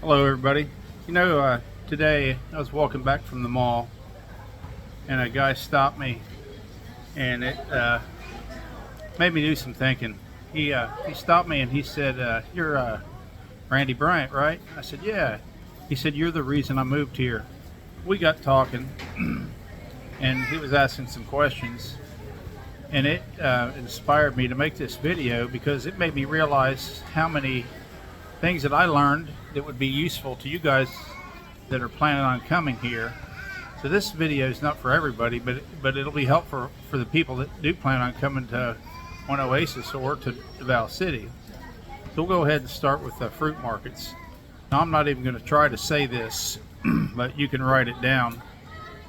Hello everybody. Today I was walking back from the mall and a guy stopped me, and it made me do some thinking. He stopped me and he said, "You're Randy Bryant, right?" I said, "Yeah." He said, "You're the reason I moved here." We got talking and he was asking some questions, and it inspired me to make this video because it made me realize how many things that I learned that would be useful to you guys that are planning on coming here. So this video is not for everybody, but it'll be helpful for the people that do plan on coming to One Oasis or to Davao City. So we'll go ahead and start with the fruit markets. Now I'm not even going to try to say this, but you can write it down.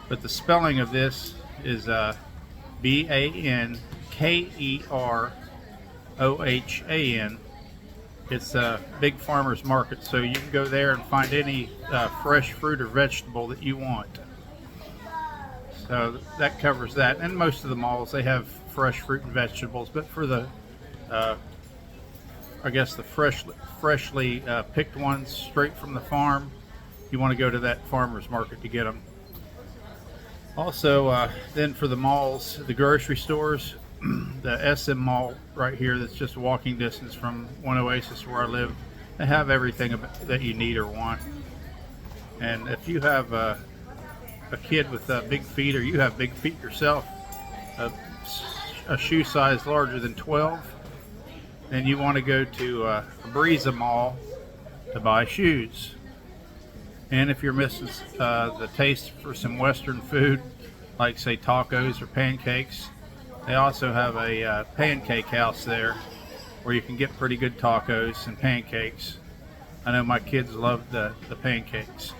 But the spelling of this is Bankerohan. It's a big farmer's market, so you can go there and find any fresh fruit or vegetable that you want. So that covers that. And most of the malls, they have fresh fruit and vegetables, but for the I guess the freshly picked ones straight from the farm, you want to go to that farmer's market to get them. Also, then for the malls, the grocery stores, the SM Mall right here that's just walking distance from One Oasis where I live, they have everything that you need or want. And if you have a kid with big feet, or you have big feet yourself, a shoe size larger than 12, then you want to go to Breeza Mall to buy shoes. And if you're missing the taste for some Western food, like say tacos or pancakes, they also have a pancake house there where you can get pretty good tacos and pancakes. I know my kids love the pancakes.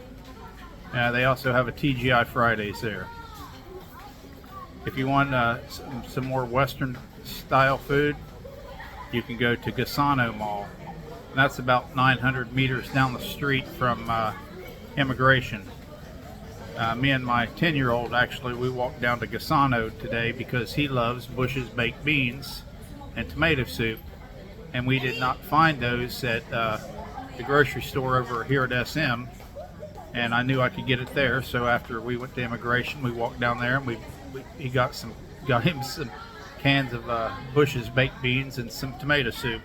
They also have a TGI Fridays there. If you want some more Western style food, you can go to Gaisano Mall. And that's about 900 meters down the street from Immigration. Me and my 10-year-old, actually, we walked down to Gaisano today because he loves Bush's baked beans and tomato soup, and we did not find those at the grocery store over here at SM, and I knew I could get it there. So after we went to Immigration, we walked down there and he got him some cans of Bush's baked beans and some tomato soup.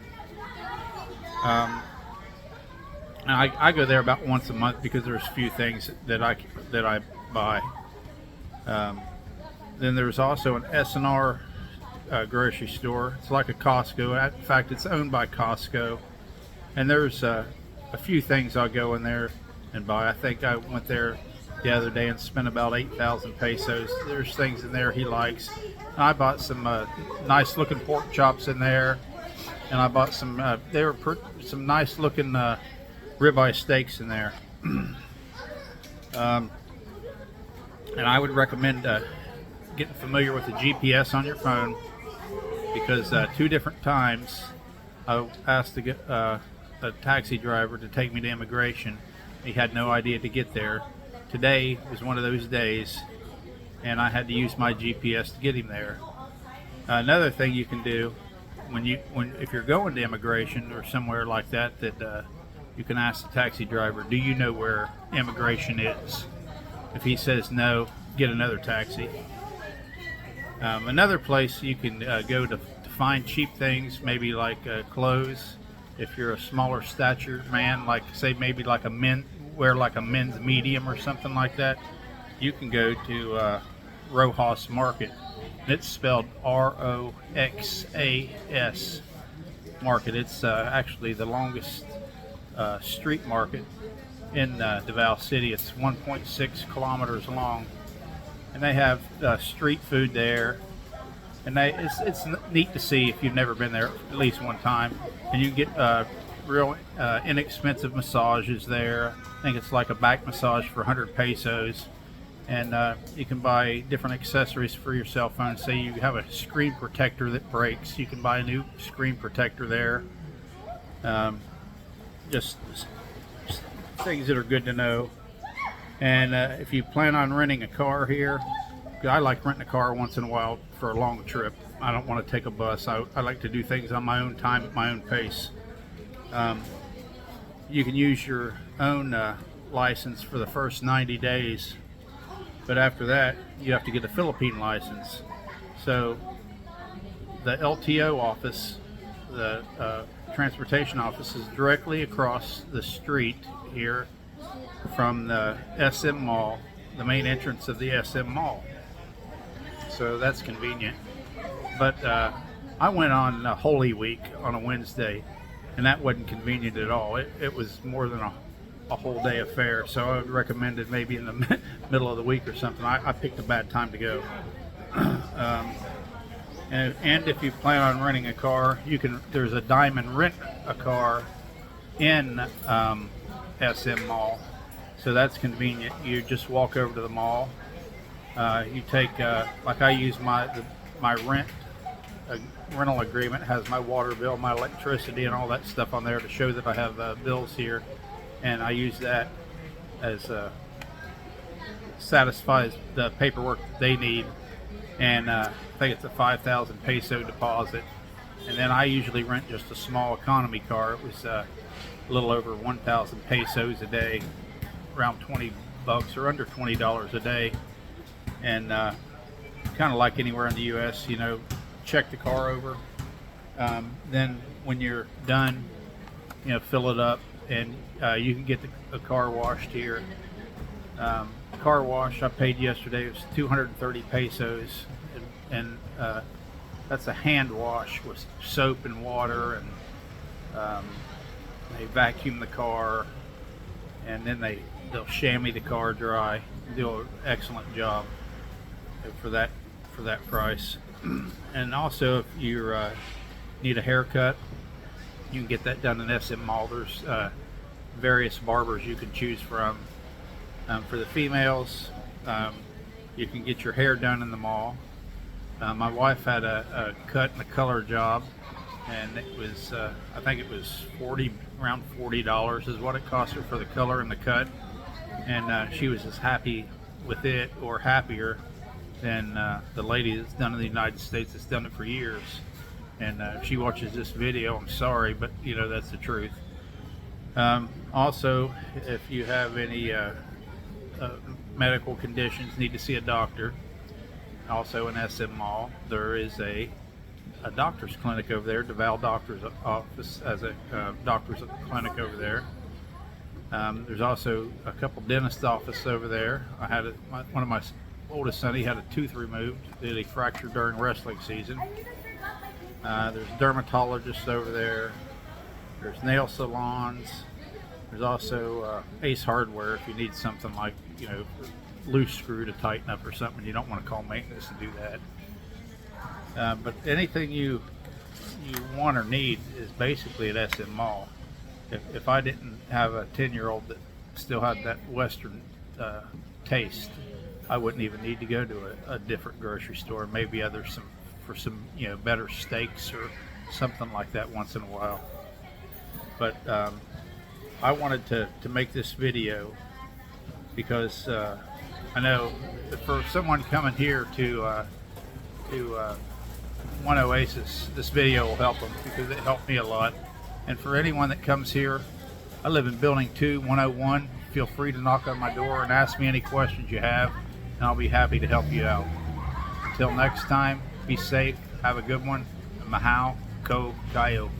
And I go there about once a month because there's a few things that I buy. Then there's also an SNR grocery store. It's like a Costco. In fact, it's owned by Costco. And there's a few things I'll go in there and buy. I think I went there the other day and spent about 8,000 pesos. There's things in there he likes. And I bought some nice looking pork chops in there. And I bought some nice looking ribeye steaks in there. And I would recommend getting familiar with the GPS on your phone, because 2 different times I asked to get a taxi driver to take me to Immigration. He had no idea to get there. Today was one of those days, and I had to use my GPS to get him there. Another thing you can do if you're going to Immigration or somewhere like that, you can ask the taxi driver, "Do you know where Immigration is?" If he says no, get another taxi. Another place you can go to find cheap things, maybe like clothes. If you're a smaller stature man, like say maybe like wear like a men's medium or something like that, you can go to Rojas Market. It's spelled Roxas Market. It's actually the longest street market in Davao City. It's 1.6 kilometers long, and they have street food there, and it's neat to see if you've never been there at least one time. And you can get real inexpensive massages there. I think it's like a back massage for 100 pesos, and you can buy different accessories for your cell phone. Say you have a screen protector that breaks, you can buy a new screen protector there. Just things that are good to know. And if you plan on renting a car here, I like renting a car once in a while for a long trip. I don't want to take a bus. I like to do things on my own time, at my own pace. you can use your own license for the first 90 days, but after that you have to get a Philippine license. So the LTO office, the transportation office, is directly across the street here from the SM Mall, the main entrance of the SM Mall. So that's convenient. But I went on Holy Week on a Wednesday, and that wasn't convenient at all. It was more than a whole day affair, so I would recommend it maybe in the middle of the week or something. I picked a bad time to go. And if you plan on renting a car, there's a Diamond Rent a Car in SM Mall, so that's convenient. You just walk over to the mall. You take like I use my rental agreement has my water bill, my electricity, and all that stuff on there to show that I have bills here, and I use that as satisfies the paperwork that they need. And I think it's a 5,000 peso deposit, and then I usually rent just a small economy car. It was a little over 1,000 pesos a day, around 20 bucks or under $20 a day. And kind of like anywhere in the U.S., check the car over. Then when you're done, fill it up, and you can get the car washed here. Car wash I paid yesterday was 230 pesos, and that's a hand wash with soap and water, and they vacuum the car, and then they'll chamois the car dry. They do an excellent job for that price. And also, if you need a haircut, you can get that done in SM Mall. There's various barbers you can choose from. For the females, you can get your hair done in the mall. My wife had a cut and a color job, and it was I think it was around $40 is what it cost her for the color and the cut, and she was as happy with it or happier than the lady that's done it in the United States that's done it for years. And if she watches this video, I'm sorry, but that's the truth. Also, if you have any medical conditions, need to see a doctor, also in SM Mall, there is a doctor's clinic over there. Davao doctor's office has a doctor's clinic over there. There's also a couple dentist offices over there. I had one of my oldest son, he had a tooth removed that he fractured during wrestling season. There's dermatologists over there. There's nail salons. There's also Ace Hardware if you need something like loose screw to tighten up or something. You don't want to call maintenance to do that. But anything you want or need is basically at SM Mall. If I didn't have a 10-year-old that still had that Western taste, I wouldn't even need to go to a different grocery store. Maybe for some better steaks or something like that once in a while. But I wanted to make this video because I know for someone coming here to One Oasis, this video will help them because it helped me a lot. And for anyone that comes here, I live in Building 2, 101. Feel free to knock on my door and ask me any questions you have, and I'll be happy to help you out. Until next time, be safe, have a good one. Mahau ko kayo.